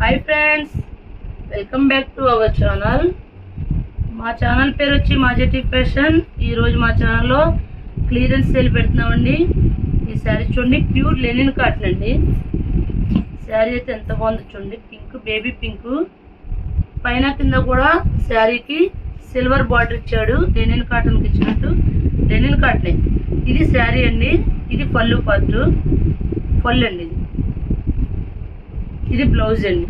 Hi friends, welcome back to our channel. మా channel పేరు వచ్చి మాజెటీ ఫ్యాషన్. ఈరోజు మా ఛానల్లో క్లియరెన్స్ సేల్ పెడుతున్నామండి. ఈ శారీ చూడండి, ప్యూర్ లెనిన్ కాటన్ అండి. శారీ అయితే ఎంత బాగుంది చూడండి, పింక్, బేబీ పింక్. పైన కింద కూడా శారీకి సిల్వర్ బార్డర్ ఇచ్చాడు, లెనిన్ కాటన్కి ఇచ్చినట్టు. లెనిన్ కాటనే ఇది శారీ అండి. ఇది పళ్ళు పార్ట్, పళ్ళు అండి. ఇది బ్లౌజ్ అండి.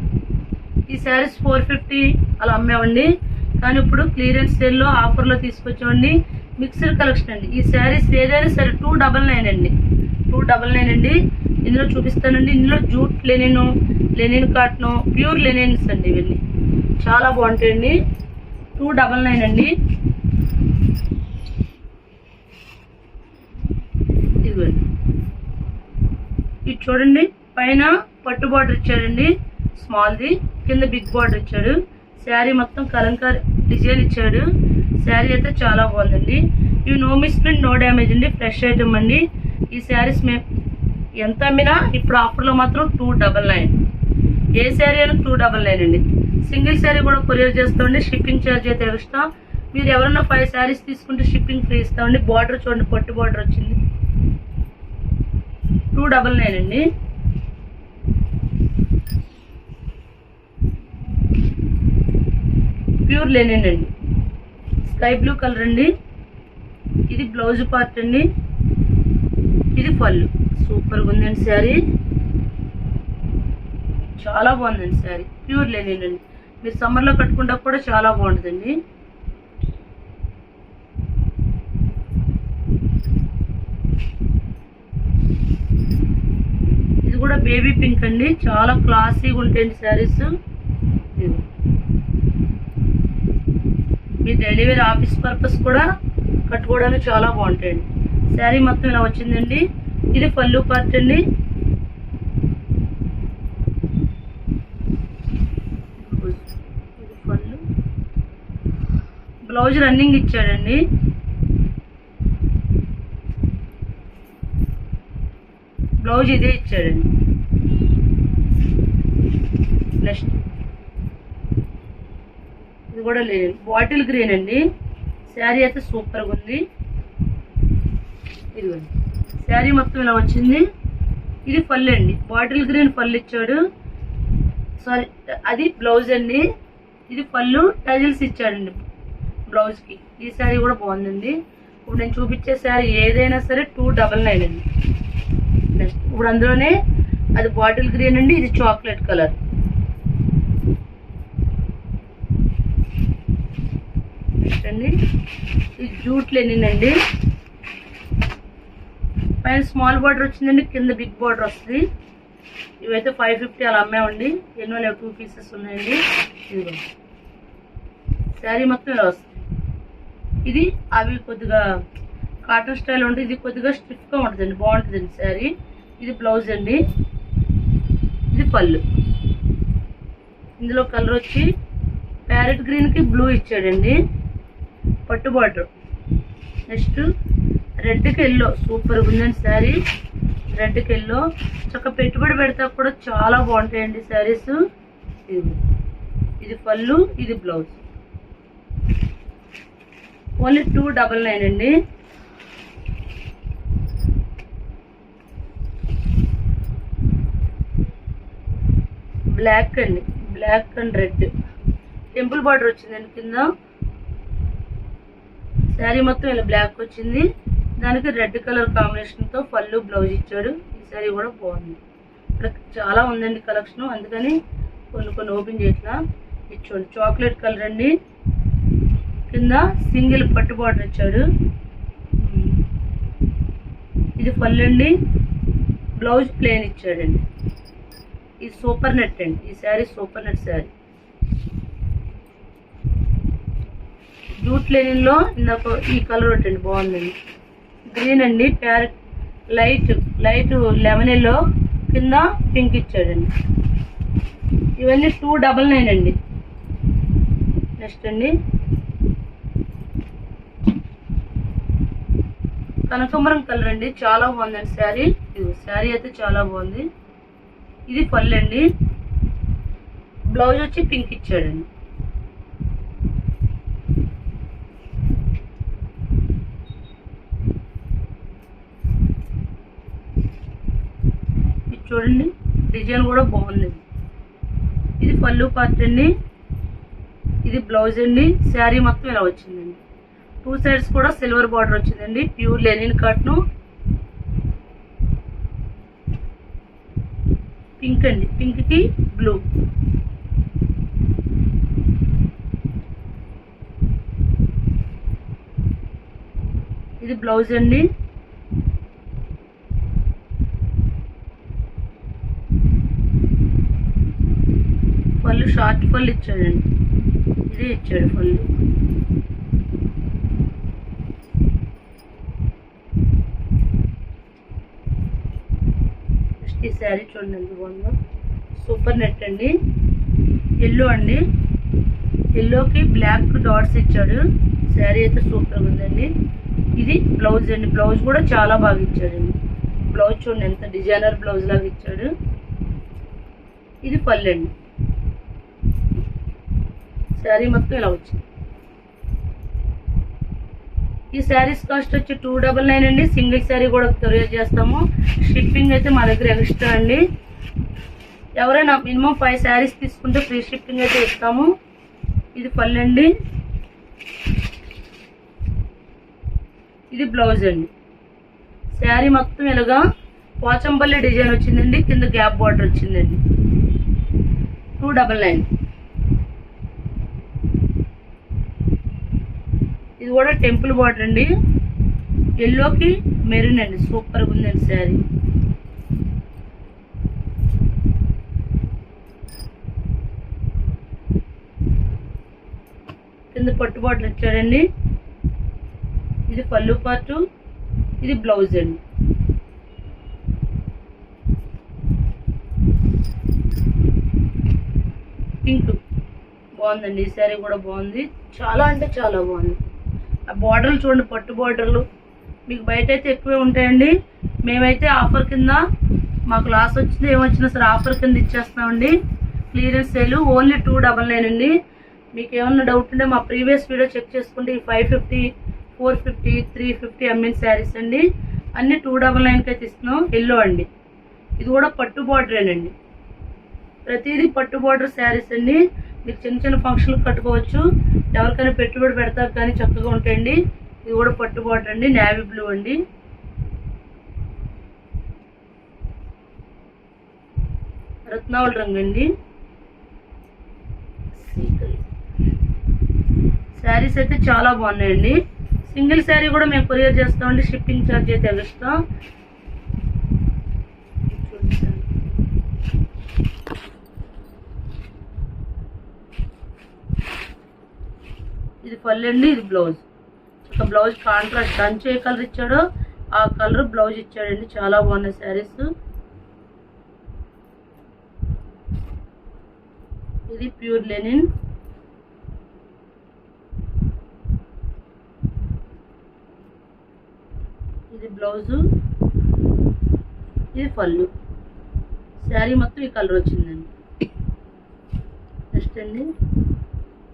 ఈ శారీస్ 450 అలా అమ్మామండి, కానీ ఇప్పుడు క్లియరెన్స్ సేల్లో ఆఫర్లో తీసుకొచ్చామండి. మిక్స్డ్ కలెక్షన్ అండి. ఈ శారీస్ ఏదైనా సరే 299 అండి, 299 అండి. ఇందులో చూపిస్తానండి. ఇందులో jute Lenin, linen cotton, pure linens అండి. ఇవన్నీ చాలా బాగుంటాయండి. 299 అండి. ఇదిగోండి, ఇది చూడండి. పైన పట్టు బార్డర్ ఇచ్చాడండి, స్మాల్ది. కింద బిగ్ బార్డర్ ఇచ్చాడు. శారీ మొత్తం కలంకారీ డిజైన్ ఇచ్చాడు. శారీ అయితే చాలా బాగుందండి. ఇవి నో మిస్ప్రింట్, నో డ్యామేజ్ అండి. ఫ్రెష్ ఐటమ్ అండి. ఈ శారీస్ మేము ఎంత అమ్మినా ఇప్పుడు ఆఫర్లో మాత్రం 299. ఏ శారీ అయినా 299 అండి. సింగిల్ శారీ కూడా కొరియర్ చేస్తామండి. షిప్పింగ్ ఛార్జ్ అయితే ఎక్స్ట్రా. మీరు ఎవరైనా 5 శారీస్ తీసుకుంటే షిప్పింగ్ ఫ్రీ ఇస్తామండి. బార్డర్ చూడండి, పట్టు బార్డర్ వచ్చింది. 299 అండి. ప్యూర్ లెనిన్ అండి, స్కై బ్లూ కలర్ అండి. ఇది బ్లౌజ్ పార్ట్ అండి. ఇది పళ్ళు. సూపర్గా ఉందండి శారీ, చాలా బాగుందండి శారీ. ప్యూర్ లెనిన్ అండి. మీరు సమ్మర్లో కట్టుకుంటా కూడా చాలా బాగుంటుందండి. ఇది కూడా బేబీ పింక్ అండి. చాలా క్లాసీగా ఉంటాయండి శారీస్. మీ డైలీ వేర్ ఆఫీస్ పర్పస్ కూడా కట్టుకోవడానికి చాలా బాగుంటాయండి. శారీ మొత్తం ఇలా వచ్చిందండి. ఇది పళ్ళు పార్ట్ అండి. ఇది పళ్ళు. బ్లౌజ్ రన్నింగ్ ఇచ్చాడండి. బ్లౌజ్ ఇదే ఇచ్చాడండి. నెక్స్ట్ ఇది కూడా లేదు, బాటిల్ గ్రీన్ అండి. శారీ అయితే సూపర్గా ఉంది. ఇదిగోండి, శారీ మొత్తం ఇలా వచ్చింది. ఇది పళ్ళు అండి. బాటిల్ గ్రీన్ పళ్ళు ఇచ్చాడు. సారీ, అది బ్లౌజ్ అండి. ఇది పళ్ళు, టజిల్స్ ఇచ్చాడండి బ్లౌజ్కి. ఈ శారీ కూడా బాగుందండి. ఇప్పుడు నేను చూపించే శారీ ఏదైనా సరే 299 అండి. నెక్స్ట్ ఇప్పుడు అందులోనే అది బాటిల్ గ్రీన్ అండి. ఇది చాక్లెట్ కలర్. అండి ఇది జూట్ లెనిన్ అండి. పైన స్మాల్ బార్డర్ వచ్చిందండి, కింద బిగ్ బార్డర్ వస్తుంది. ఇవైతే 550 అలా అమ్మామండి. ఎన్నో లేవు, 2 పీసెస్ ఉన్నాయండి. ఇదిగో శారీ మొత్తం ఇలా వస్తుంది. ఇది అవి కొద్దిగా కాటన్ స్టైల్ ఉంటుంది. ఇది కొద్దిగా స్టిఫ్గా ఉంటుందండి, బాగుంటుందండి శారీ. ఇది బ్లౌజ్ అండి. ఇది పళ్ళు. ఇందులో కలర్ వచ్చి ప్యారెట్ గ్రీన్కి బ్లూ ఇచ్చాడండి, పట్టు బార్డర్. Next రెడ్కి yellow. సూపర్గా ఉందండి శారీ. రెడ్కి ఎల్లో చక్కగా పెట్టుబడి పెడతా కూడా చాలా బాగుంటాయండి శారీస్. ఇది పళ్ళు, ఇది బ్లౌజ్. ఓన్లీ 299 అండి. బ్లాక్ అండి, black and red. Temple border వచ్చిందండి కింద. శారీ మొత్తం ఇలా బ్లాక్ వచ్చింది. దానికి రెడ్ కలర్ కాంబినేషన్తో పళ్ళు, బ్లౌజ్ ఇచ్చాడు. ఈ శారీ కూడా బాగుంది. ఇక్కడ చాలా ఉందండి కలెక్షన్, అందుకని కొన్ని ఓపెన్ చేయట్లా. ఇచ్చాడు చాక్లెట్ కలర్ అండి. కింద సింగిల్ పట్టు బార్డర్ ఇచ్చాడు. ఇది పళ్ళు అండి. బ్లౌజ్ ప్లెయిన్ ఇచ్చాడండి. ఇది సూపర్ నెట్ అండి. ఈ sari super net sari. Jute లెనిన్లో ఇందాక ఈ కలర్ ఒకటి బాగుందండి, గ్రీన్ అండి. ప్యారెట్ లైట్ లెమన్ ఎల్లో, కింద పింక్ ఇచ్చాడండి. ఇవన్నీ 299 అండి. నెక్స్ట్ అండి కనకాంబరం కలర్ అండి. చాలా బాగుందండి శారీ. ఇది శారీ అయితే చాలా బాగుంది. ఇది పళ్ళు అండి. బ్లౌజ్ వచ్చి పింక్ ఇచ్చాడండి. ఇది చూడండి, డిజైన్ కూడా బాగుంది. ఇది పళ్ళు పార్ట్ అండి, ఇది బ్లౌజ్ అండి. శారీ మొత్తం ఇలా వచ్చిందండి. 2 సైడ్స్ కూడా సిల్వర్ బార్డర్ వచ్చిందండి. ప్యూర్ లెనిన్ కాటన్, పింక్ అండి, పింక్ కి బ్లూ. ఇది బ్లౌజ్ అండి. పళ్ళు షార్ట్ పళ్ళు ఇచ్చాడండి, ఇదే ఇచ్చాడు పళ్ళు. నెక్స్ట్ ఈ శారీ చూడండి ఎంత బాగుందో, సూపర్ నెట్ అండి. ఎల్లో అండి, ఎల్లోకి బ్లాక్ డాట్స్ ఇచ్చాడు. శారీ అయితే సూపర్గా ఉందండి. ఇది బ్లౌజ్ అండి, బ్లౌజ్ కూడా చాలా బాగా ఇచ్చాడండి. బ్లౌజ్ చూడండి ఎంత డిజైనర్ బ్లౌజ్ లాగా ఇచ్చాడు. ఇది పళ్ళు అండి. శారీ మొత్తం ఇలా వచ్చింది. ఈ శారీస్ కాస్ట్ వచ్చి 299 అండి. సింగిల్ శారీ కూడా కొరియర్ చేస్తాము. షిప్పింగ్ అయితే మా దగ్గర ఎక్స్ట్రా అండి. ఎవరైనా మినిమం 5 శారీస్ తీసుకుంటే ఫ్రీ షిప్పింగ్ అయితే ఇస్తాము. ఇది పళ్ళు అండి, ఇది బ్లౌజ్ అండి. శారీ మొత్తం ఇలాగా పోచంపల్లి డిజైన్ వచ్చిందండి. కింద గ్యాప్ బార్డర్ వచ్చిందండి. 299. ఇది కూడా టెంపుల్ బార్డర్ అండి. ఎల్లోకి మెరూన్ అండి, సూపర్గా ఉందండి శారీ. కింద పట్టు బార్డర్ ఇచ్చాడండి. ఇది పళ్ళు పార్టు, ఇది బ్లౌజ్ అండి. పింక్ బాగుందండి. ఈ శారీ కూడా బాగుంది, చాలా అంటే చాలా బాగుంది. ఆ బార్డర్లు చూడండి, పట్టు బార్డర్లు మీకు బయట అయితే ఎక్కువే ఉంటాయండి. మేమైతే ఆఫర్ కింద మాకు లాస్ వచ్చింది ఏమొచ్చినా సరే ఆఫర్ కింద ఇచ్చేస్తామండి. క్లియరెన్స్ సేల్ ఓన్లీ 299 అండి. మీకు ఏమన్నా డౌట్ ఉంటే మా ప్రీవియస్ వీడియో చెక్ చేసుకుంటే ఈ 550, 450, 350 ఎంఎన్ శారీస్ అండి. అన్ని 299కి అయితే ఇస్తున్నాం. ఎల్లో అండి, ఇది కూడా పట్టు బార్డరేనండి. ప్రతిదీ పట్టు బార్డర్ శారీస్ అండి. మీకు చిన్న చిన్న ఫంక్షన్లు కట్టుకోవచ్చు, ఎవరికైనా పెట్టుబడి పెడతారు కానీ చక్కగా ఉంటాయండి. ఇది కూడా పట్టు బార్డర్ అండి, నేవీ బ్లూ అండి. రత్నావళి రంగు అండి. శారీస్ అయితే చాలా బాగున్నాయండి. సింగిల్ శారీ కూడా మేము కొరియర్ చేస్తామండి. షిప్పింగ్ ఛార్జ్ అయితే ఎక్స్ట్రా. ఇది పళ్ళు అండి, ఇది బ్లౌజ్. ఒక బ్లౌజ్ కాంట్రాస్ట్ కంచి ఏ కలర్ ఇచ్చాడో ఆ కలర్ బ్లౌజ్ ఇచ్చాడండి. చాలా బాగున్నాయి శారీస్. ఇది ప్యూర్ లెనిన్. ఇది బ్లౌజు, ఇది పళ్ళు. శారీ మొత్తం ఈ కలర్ వచ్చిందండి. నెక్స్ట్ అండి,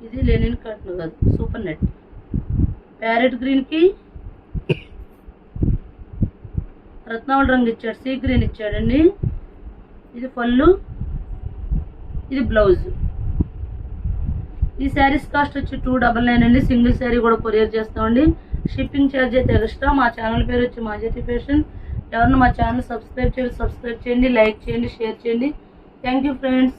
ఇది లెనిన్ కాటన్ కాదు, సూపర్ నెట్. ప్యారెట్ గ్రీన్ కి రత్నావళి రంగు ఇచ్చాడు, సీ గ్రీన్ ఇచ్చాడండి. ఇది పళ్ళు, ఇది బ్లౌజ్. ఈ శారీస్ కాస్ట్ వచ్చి 299 అండి. సింగిల్ శారీ కూడా కొరియర్ చేస్తామండి. షిప్పింగ్ ఛార్జ్ అయితే ఎక్స్ట్రా. మా ఛానల్ పేరు వచ్చి మాజెట్టి ఫ్యాషన్. ఎవరన్నా మా ఛానల్ సబ్స్క్రైబ్ చేయండి, లైక్ చేయండి, షేర్ చేయండి. Thank you friends.